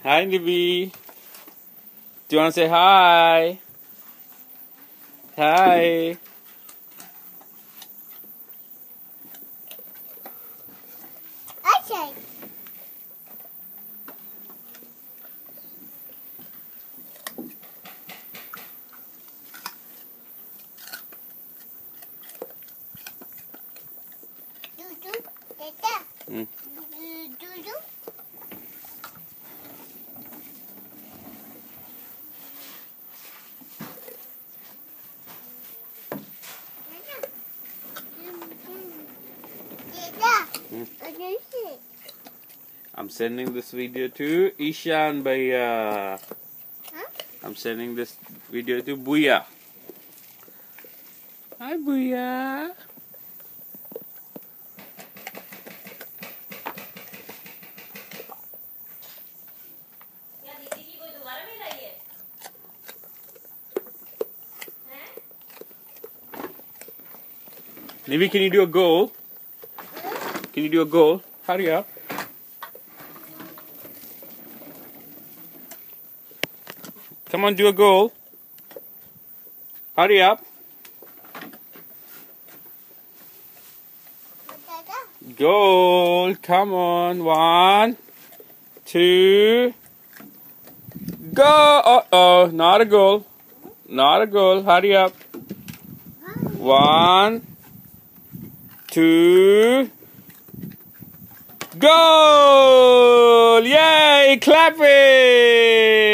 Hi, Nivi. Do you want to say hi? Hi. Okay. Mm. I'm sending this video to Ishan Bhaiya. Huh? I'm sending this video to Buya. Hi, Buya. Nivi, can you do a goal? Can you do a goal? Hurry up. Come on, do a goal. Hurry up. Goal. Come on. 1, 2. Go. Uh-oh. Not a goal. Not a goal. Hurry up. 1, 2. Goal! Yay! Clap it!